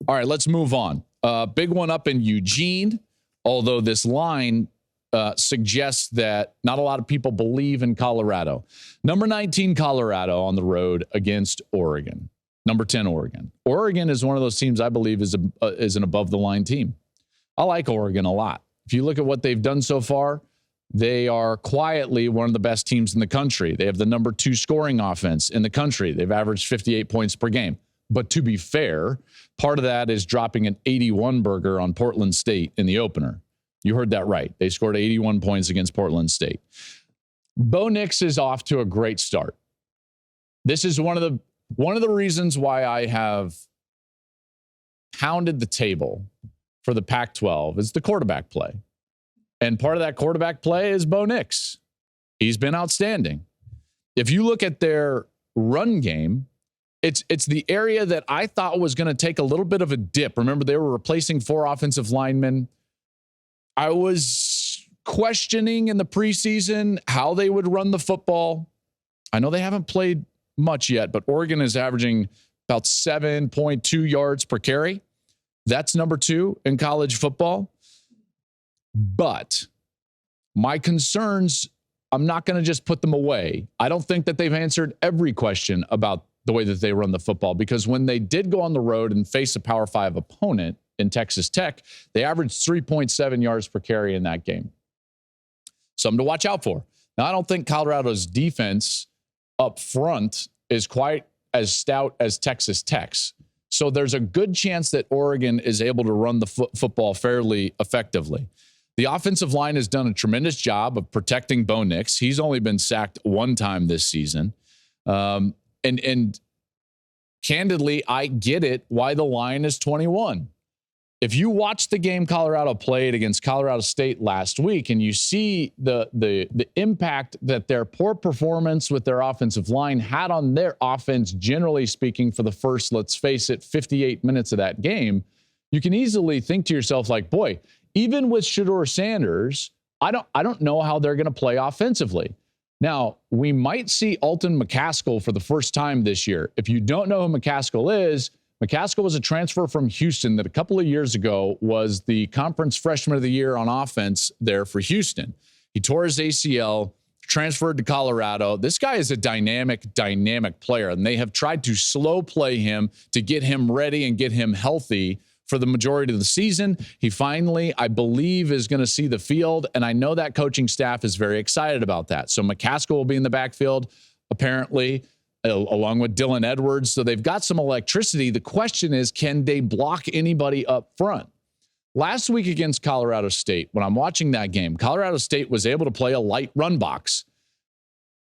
All right, let's move on. Big one up in Eugene, although this line suggests that not a lot of people believe in Colorado. Number 19, Colorado on the road against Oregon. Number 10, Oregon. Oregon is one of those teams I believe is an above-the-line team. I like Oregon a lot. If you look at what they've done so far, they are quietly one of the best teams in the country. They have the number 2 scoring offense in the country. They've averaged 58 points per game. But to be fair, part of that is dropping an 81 burger on Portland State in the opener. You heard that right. They scored 81 points against Portland State. Bo Nix is off to a great start. This is one of the reasons why I have pounded the table for the Pac-12 is the quarterback play. And part of that quarterback play is Bo Nix. He's been outstanding. If you look at their run game, it's the area that I thought was going to take a little bit of a dip. Remember, they were replacing 4 offensive linemen. I was questioning in the preseason how they would run the football. I know they haven't played much yet, but Oregon is averaging about 7.2 yards per carry. That's number 2 in college football. But my concerns, I'm not going to just put them away. I don't think that they've answered every question about the way that they run the football, because when they did go on the road and face a Power 5 opponent in Texas Tech, they averaged 3.7 yards per carry in that game. Something to watch out for. Now, I don't think Colorado's defense up front is quite as stout as Texas Tech's. So there's a good chance that Oregon is able to run the football fairly effectively. The offensive line has done a tremendous job of protecting Bo Nix. He's only been sacked 1 time this season. And candidly, I get it why the line is 21. If you watch the game Colorado played against Colorado State last week and you see the impact that their poor performance with their offensive line had on their offense, generally speaking, for the first, let's face it, 58 minutes of that game, you can easily think to yourself like, boy, even with Shedeur Sanders, I don't know how they're going to play offensively. Now, we might see Alton McCaskill for the first time this year. If you don't know who McCaskill is, McCaskill was a transfer from Houston that a couple of years ago was the conference freshman of the year on offense there for Houston. He tore his ACL, transferred to Colorado. This guy is a dynamic player, and they have tried to slow play him to get him ready and get him healthy for the majority of the season. He finally, I believe, is going to see the field, and I know that coaching staff is very excited about that. So McCaskill will be in the backfield, apparently, along with Dylan Edwards. So they've got some electricity. The question is, can they block anybody up front? Last week against Colorado State, when I'm watching that game, Colorado State was able to play a light run box.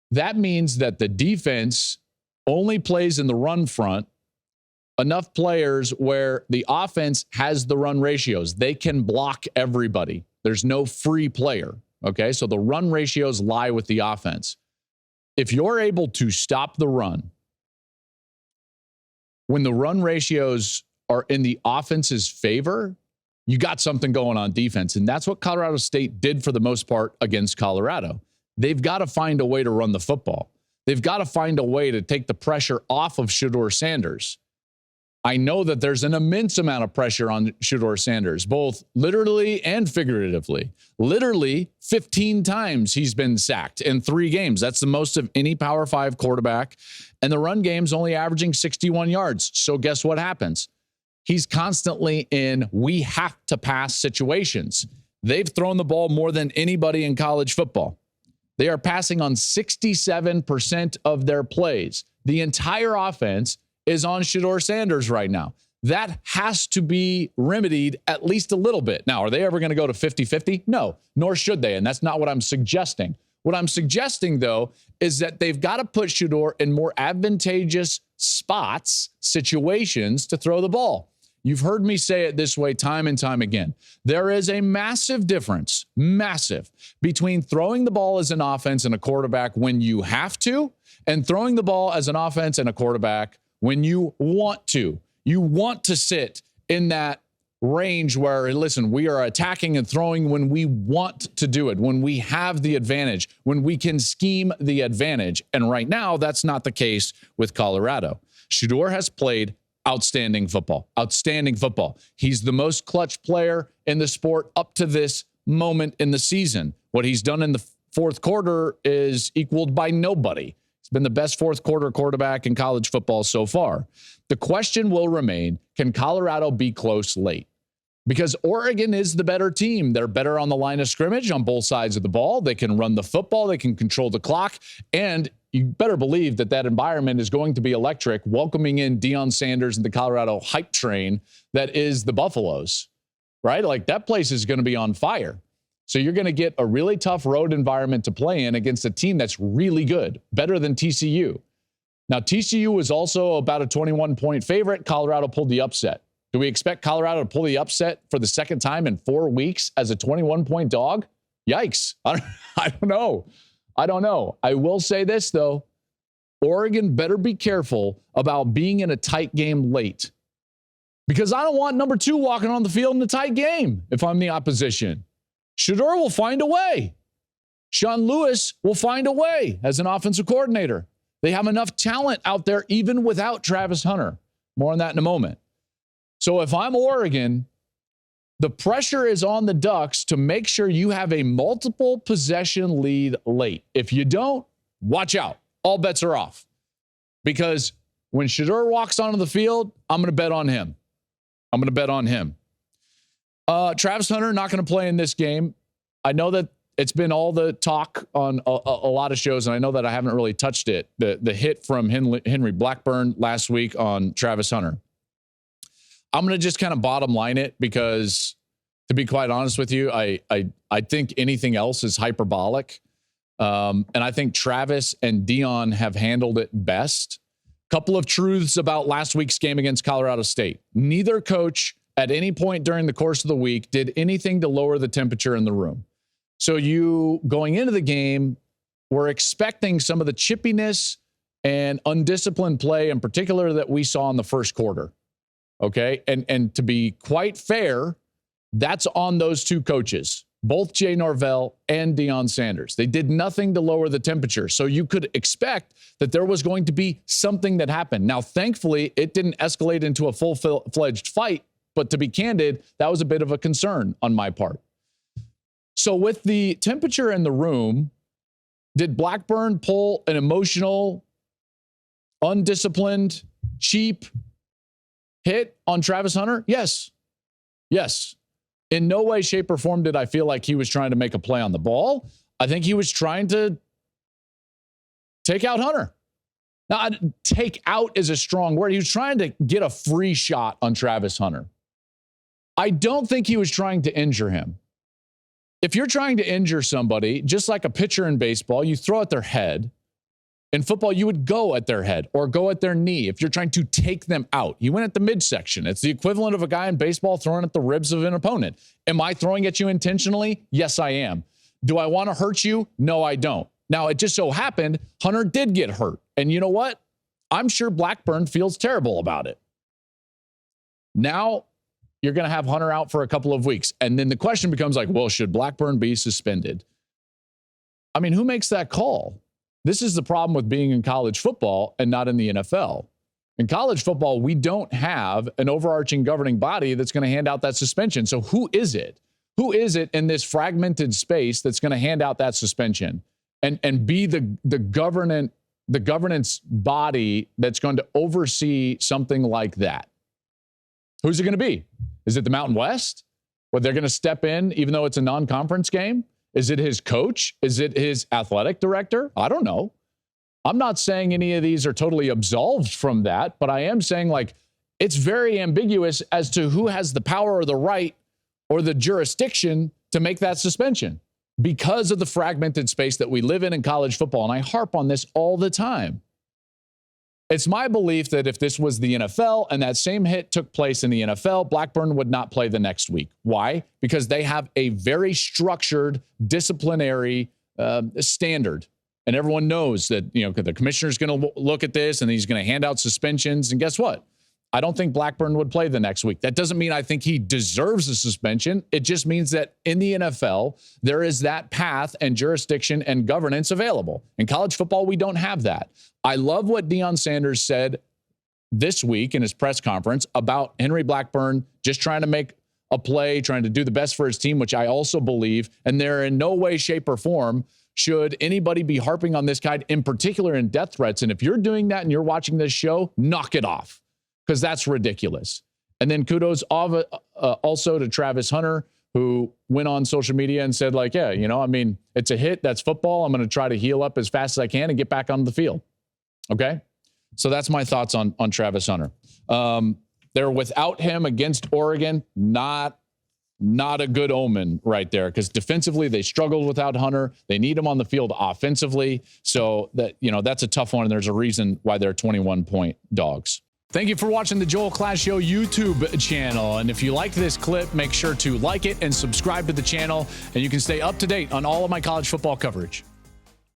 That means that the defense only plays in the run front enough players where the offense has the run ratios. They can block everybody. There's no free player. Okay, so the run ratios lie with the offense. If you're able to stop the run, when the run ratios are in the offense's favor, you got something going on defense. And that's what Colorado State did for the most part against Colorado. They've got to find a way to run the football. They've got to find a way to take the pressure off of Shedeur Sanders. I know that there's an immense amount of pressure on Shedeur Sanders, both literally and figuratively. Literally, 15 times he's been sacked in 3 games. That's the most of any Power 5 quarterback. And the run game's only averaging 61 yards. So guess what happens? He's constantly in we have to pass situations. They've thrown the ball more than anybody in college football. They are passing on 67% of their plays. The entire offense is on Shedeur Sanders right now. That has to be remedied at least a little bit. Now, are they ever going to go to 50-50? No, nor should they. And that's not what I'm suggesting. What I'm suggesting, though, is that they've got to put Shedeur in more advantageous spots, situations to throw the ball. You've heard me say it this way time and time again. There is a massive difference, between throwing the ball as an offense and a quarterback when you have to, and throwing the ball as an offense and a quarterback when you want to. You want to sit in that range where, listen, we are attacking and throwing when we want to do it, when we have the advantage, when we can scheme the advantage. And right now, that's not the case with Colorado. Shedeur has played Outstanding football. Outstanding football. He's the most clutch player in the sport up to this moment in the season. What he's done in the fourth quarter is equaled by nobody. He's been the best fourth quarter quarterback in college football so far. The question will remain, can Colorado be close late? Because Oregon is the better team. They're better on the line of scrimmage on both sides of the ball. They can run the football. They can control the clock. And you better believe that that environment is going to be electric, welcoming in Deion Sanders and the Colorado hype train that is the Buffaloes, right? Like, that place is going to be on fire. So you're going to get a really tough road environment to play in against a team that's really good, better than TCU. Now, TCU was also about a 21-point favorite. Colorado pulled the upset. Do we expect Colorado to pull the upset for the second time in 4 weeks as a 21-point dog? Yikes. I don't know. I don't know. I will say this, though. Oregon better be careful about being in a tight game late, because I don't want number 2 walking on the field in a tight game if I'm the opposition. Shedeur will find a way. Sean Lewis will find a way as an offensive coordinator. They have enough talent out there even without Travis Hunter. More on that in a moment. So if I'm Oregon, the pressure is on the Ducks to make sure you have a multiple possession lead late. If you don't, watch out. All bets are off. Because when Shedeur walks onto the field, I'm going to bet on him. Travis Hunter not going to play in this game. I know that it's been all the talk on a lot of shows, and I know that I haven't really touched it. The hit from Henry Blackburn last week on Travis Hunter. I'm going to just kind of bottom line it because, to be quite honest with you, I think anything else is hyperbolic. And I think Travis and Deion have handled it best. Couple of truths about last week's game against Colorado State. Neither coach at any point during the course of the week did anything to lower the temperature in the room. So you, going into the game, were expecting some of the chippiness and undisciplined play in particular that we saw in the first quarter. Okay. And to be quite fair, that's on those two coaches, both Jay Norvell and Deion Sanders. They did nothing to lower the temperature. So you could expect that there was going to be something that happened. Now, thankfully, it didn't escalate into a full-fledged fight. But to be candid, that was a bit of a concern on my part. So with the temperature in the room, did Blackburn pull an emotional, undisciplined, cheap hit on Travis Hunter? Yes. In no way, shape, or form did I feel like he was trying to make a play on the ball. I think he was trying to take out Hunter. Now, take out is a strong word. He was trying to get a free shot on Travis Hunter. I don't think he was trying to injure him. If you're trying to injure somebody, just like a pitcher in baseball, you throw at their head. In football, you would go at their head or go at their knee if you're trying to take them out. You went at the midsection. It's the equivalent of a guy in baseball throwing at the ribs of an opponent. Am I throwing at you intentionally? Yes, I am. Do I want to hurt you? No, I don't. Now, it just so happened Hunter did get hurt. And you know what? I'm sure Blackburn feels terrible about it. Now, you're going to have Hunter out for a couple of weeks. And then the question becomes like, well, should Blackburn be suspended? I mean, who makes that call? This is the problem with being in college football and not in the NFL. In college football, we don't have an overarching governing body that's going to hand out that suspension. So who is it? Who is it in this fragmented space that's going to hand out that suspension and be the governance body that's going to oversee something like that? Who's it going to be? Is it the Mountain West? Where they're going to step in even though it's a non-conference game? Is it his coach? Is it his athletic director? I don't know. I'm not saying any of these are totally absolved from that, but I am saying like it's very ambiguous as to who has the power or the right or the jurisdiction to make that suspension because of the fragmented space that we live in college football. And I harp on this all the time. It's my belief that if this was the NFL and that same hit took place in the NFL, Blackburn would not play the next week. Why? Because they have a very structured disciplinary standard. And everyone knows that, the commissioner's going to look at this and he's going to hand out suspensions. And guess what? I don't think Blackburn would play the next week. That doesn't mean I think he deserves a suspension. It just means that in the NFL, there is that path and jurisdiction and governance available. In college football, we don't have that. I love what Deion Sanders said this week in his press conference about Henry Blackburn just trying to make a play, trying to do the best for his team, which I also believe, and they're in no way, shape, or form should anybody be harping on this guy, in particular in death threats. And if you're doing that and you're watching this show, knock it off, because that's ridiculous. And then kudos also to Travis Hunter, who went on social media and said, like, yeah, you know, I mean, it's a hit. That's football. I'm going to try to heal up as fast as I can and get back onto the field. Okay? So that's my thoughts on Travis Hunter. They're without him against Oregon. Not a good omen right there, because defensively they struggled without Hunter. They need him on the field offensively. So that, you know, that's a tough one. And there's a reason why they're 21-point dogs. Thank you for watching the Joel Klatt Show YouTube channel. And if you liked this clip, make sure to like it and subscribe to the channel, and you can stay up to date on all of my college football coverage.